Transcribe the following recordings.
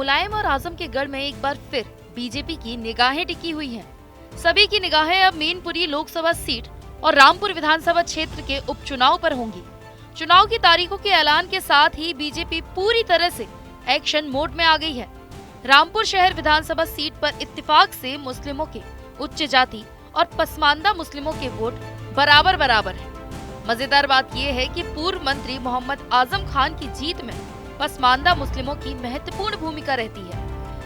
मुलायम और आजम के गढ़ में एक बार फिर बीजेपी की निगाहें टिकी हुई हैं। सभी की निगाहें अब मैनपुरी लोकसभा सीट और रामपुर विधानसभा क्षेत्र के उपचुनाव पर होंगी। चुनाव की तारीखों के ऐलान के साथ ही बीजेपी पूरी तरह से एक्शन मोड में आ गई है। रामपुर शहर विधानसभा सीट पर इत्तेफाक से मुस्लिमों के, उच्च जाति और पसमानदा मुस्लिमों के वोट बराबर है। मजेदार बात यह है कि पूर्व मंत्री मोहम्मद आजम खान की जीत में पसमानदा मुस्लिमों की महत्वपूर्ण भूमिका रहती है,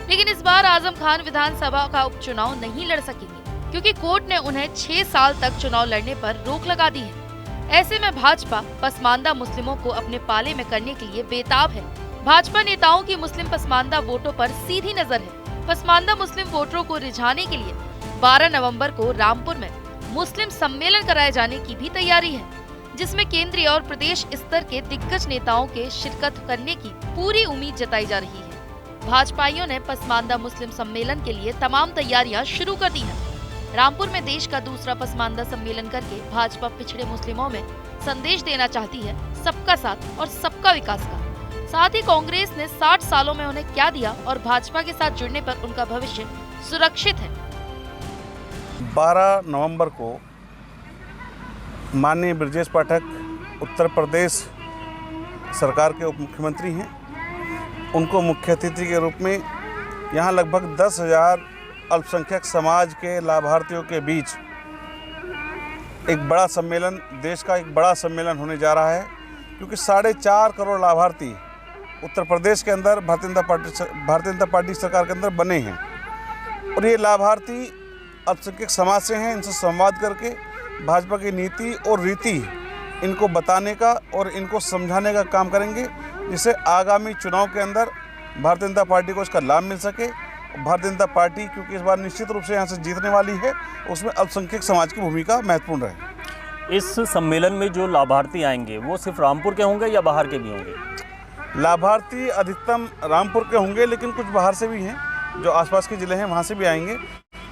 लेकिन इस बार आजम खान विधानसभा का उपचुनाव नहीं लड़ सकेंगे क्योंकि कोर्ट ने उन्हें 6 साल तक चुनाव लड़ने पर रोक लगा दी है। ऐसे में भाजपा पसमानदा मुस्लिमों को अपने पाले में करने के लिए बेताब है। भाजपा नेताओं की मुस्लिम पसमानदा वोटों पर सीधी नजर है। पसमानदा मुस्लिम वोटरों को रिझाने के लिए 12 नवंबर को रामपुर में मुस्लिम सम्मेलन कराए जाने की भी तैयारी है, जिसमें केंद्रीय और प्रदेश स्तर के दिग्गज नेताओं के शिरकत करने की पूरी उम्मीद जताई जा रही है। भाजपाइयों ने पसमानदा मुस्लिम सम्मेलन के लिए तमाम तैयारियां शुरू कर दी हैं। रामपुर में देश का दूसरा पसमानदा सम्मेलन करके भाजपा पिछड़े मुस्लिमों में संदेश देना चाहती है सबका साथ और सबका विकास का। साथ ही कांग्रेस ने 60 सालों में उन्हें क्या दिया और भाजपा के साथ जुड़ने पर उनका भविष्य सुरक्षित है। 12 नवंबर को माननीय ब्रजेश पाठक उत्तर प्रदेश सरकार के उप मुख्यमंत्री हैं। उनको मुख्य अतिथि के रूप में यहाँ लगभग 10,000 अल्पसंख्यक समाज के लाभार्थियों के बीच एक बड़ा सम्मेलन, देश का एक बड़ा सम्मेलन होने जा रहा है, क्योंकि 4.5 करोड़ लाभार्थी उत्तर प्रदेश के अंदर भारतीय जनता पार्टी सरकार के अंदर बने हैं और ये लाभार्थी अल्पसंख्यक समाज से हैं। इनसे संवाद करके भाजपा की नीति और रीति इनको बताने का और इनको समझाने का काम करेंगे, जिससे आगामी चुनाव के अंदर भारतीय जनता पार्टी को इसका लाभ मिल सके। भारतीय जनता पार्टी क्योंकि इस बार निश्चित रूप से यहाँ से जीतने वाली है, उसमें अल्पसंख्यक समाज की भूमिका महत्वपूर्ण रहे। इस सम्मेलन में जो लाभार्थी आएंगे वो सिर्फ रामपुर के होंगे या बाहर के भी होंगे? लाभार्थी अधिकतम रामपुर के होंगे, लेकिन कुछ बाहर से भी हैं, जो आसपास के ज़िले हैं वहाँ से भी आएंगे,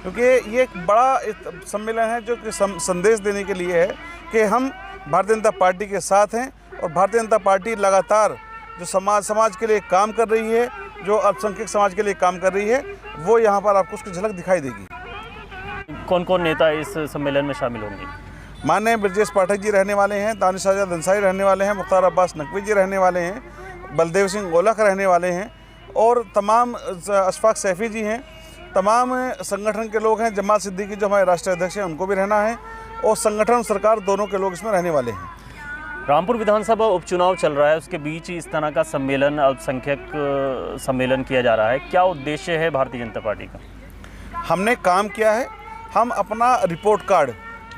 क्योंकि ये एक बड़ा सम्मेलन है जो कि संदेश देने के लिए है कि हम भारतीय जनता पार्टी के साथ हैं और भारतीय जनता पार्टी लगातार जो समाज के लिए काम कर रही है, जो अल्पसंख्यक समाज के लिए काम कर रही है, वो यहाँ पर आपको उसकी झलक दिखाई देगी। कौन कौन नेता इस सम्मेलन में शामिल होंगे? माननीय ब्रजेश पाठक जी रहने वाले हैं, दानिश आजाद अंसारी रहने वाले हैं, मुख्तार अब्बास नकवी जी रहने वाले हैं, बलदेव सिंह गोलख रहने वाले हैं और तमाम अशफाक सैफी जी हैं। तमाम संगठन के लोग हैं। जमात सिद्दीकी जो हमारे राष्ट्रीय अध्यक्ष हैं उनको भी रहना है और संगठन सरकार दोनों के लोग इसमें रहने वाले हैं। रामपुर विधानसभा उपचुनाव चल रहा है, उसके बीच इस तरह का सम्मेलन, अल्पसंख्यक सम्मेलन किया जा रहा है। क्या उद्देश्य है भारतीय जनता पार्टी का? हमने काम किया है, हम अपना रिपोर्ट कार्ड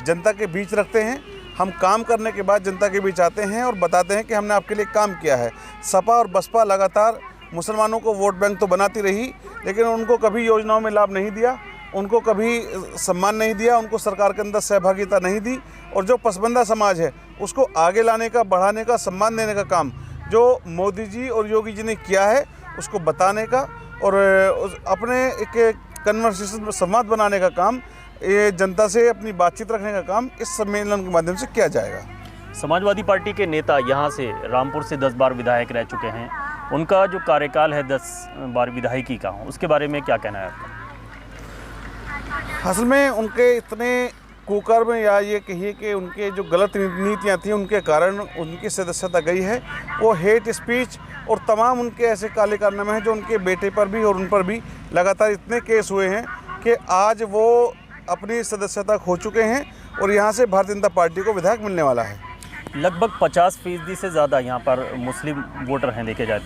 जनता के बीच रखते हैं। हम काम करने के बाद जनता के बीच आते हैं और बताते हैं कि हमने आपके लिए काम किया है। सपा और बसपा लगातार मुसलमानों को वोट बैंक तो बनाती रही, लेकिन उनको कभी योजनाओं में लाभ नहीं दिया, उनको कभी सम्मान नहीं दिया, उनको सरकार के अंदर सहभागिता नहीं दी। और जो पसमानदा समाज है उसको आगे लाने का, बढ़ाने का, सम्मान देने का काम जो मोदी जी और योगी जी ने किया है, उसको बताने का और अपने एक कन्वर्सेशन में संवाद बनाने का काम, ये जनता से अपनी बातचीत रखने का काम इस सम्मेलन के माध्यम से किया जाएगा। समाजवादी पार्टी के नेता यहाँ से रामपुर से 10 बार विधायक रह चुके हैं, उनका जो कार्यकाल है 10 बार विधायकी का, उसके बारे में क्या कहना है आपका? असल में उनके इतने कुकर्म या ये कहिए कि उनके जो गलत नीतियाँ थी, उनके कारण उनकी सदस्यता गई है। वो हेट स्पीच और तमाम उनके ऐसे काले कारनामे हैं जो उनके बेटे पर भी और उन पर भी लगातार इतने केस हुए हैं कि आज वो अपनी सदस्यता खो चुके हैं और यहाँ से भारतीय जनता पार्टी को विधायक मिलने वाला है। लगभग 50% से ज़्यादा यहाँ पर मुस्लिम वोटर हैं देखे जाए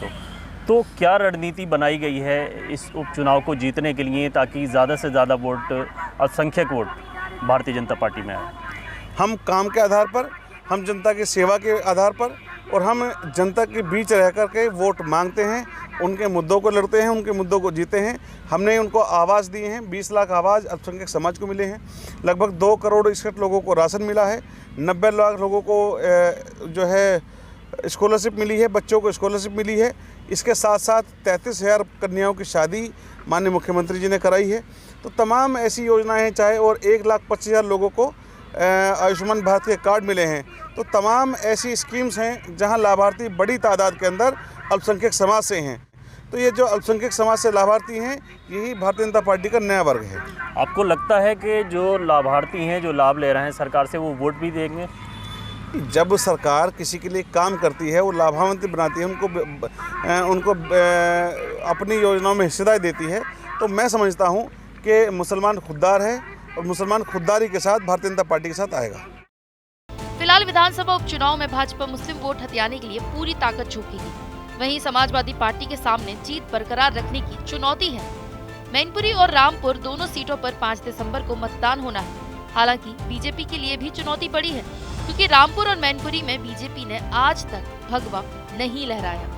तो क्या रणनीति बनाई गई है इस उपचुनाव को जीतने के लिए, ताकि ज़्यादा से ज़्यादा वोट, अल्पसंख्यक वोट भारतीय जनता पार्टी में आए? हम काम के आधार पर, हम जनता की सेवा के आधार पर और हम जनता के बीच रह कर के वोट मांगते हैं, उनके मुद्दों को लड़ते हैं, उनके मुद्दों को जीते हैं। हमने उनको आवाज़ दिए हैं, 20 लाख आवाज़ अल्पसंख्यक समाज को मिले हैं। लगभग 2 करोड़ 61 लोगों को राशन मिला है, 90 लाख लोगों को जो है स्कॉलरशिप मिली है, बच्चों को स्कॉलरशिप मिली है। इसके साथ साथ 33,000 कन्याओं की शादी माननीय मुख्यमंत्री जी ने कराई है। तो तमाम ऐसी योजनाएं हैं, चाहे और 1,25,000 लोगों को आयुष्मान भारत के कार्ड मिले हैं। तो तमाम ऐसी स्कीम्स हैं जहां लाभार्थी बड़ी तादाद के अंदर अल्पसंख्यक समाज से हैं। तो ये जो अल्पसंख्यक समाज से लाभार्थी हैं, यही भारतीय जनता पार्टी का नया वर्ग है। आपको लगता है कि जो लाभार्थी हैं, जो लाभ ले रहे हैं सरकार से, वो वोट भी देंगे? जब सरकार किसी के लिए काम करती है, वो लाभान्वित बनाती है, उनको अपनी योजनाओं में हिस्सेदारी देती है, तो मैं समझता हूँ कि मुसलमान खुददार है और मुसलमान खुददारी के साथ भारतीय जनता पार्टी के साथ आएगा। फिलहाल विधानसभा उपचुनाव में भाजपा मुस्लिम वोट हथियाने के लिए पूरी ताकत झोंकेगी। वहीं समाजवादी पार्टी के सामने जीत बरकरार रखने की चुनौती है। मैनपुरी और रामपुर दोनों सीटों पर 5 दिसंबर को मतदान होना है। हालांकि बीजेपी के लिए भी चुनौती बड़ी है, क्योंकि रामपुर और मैनपुरी में बीजेपी ने आज तक भगवा नहीं लहराया।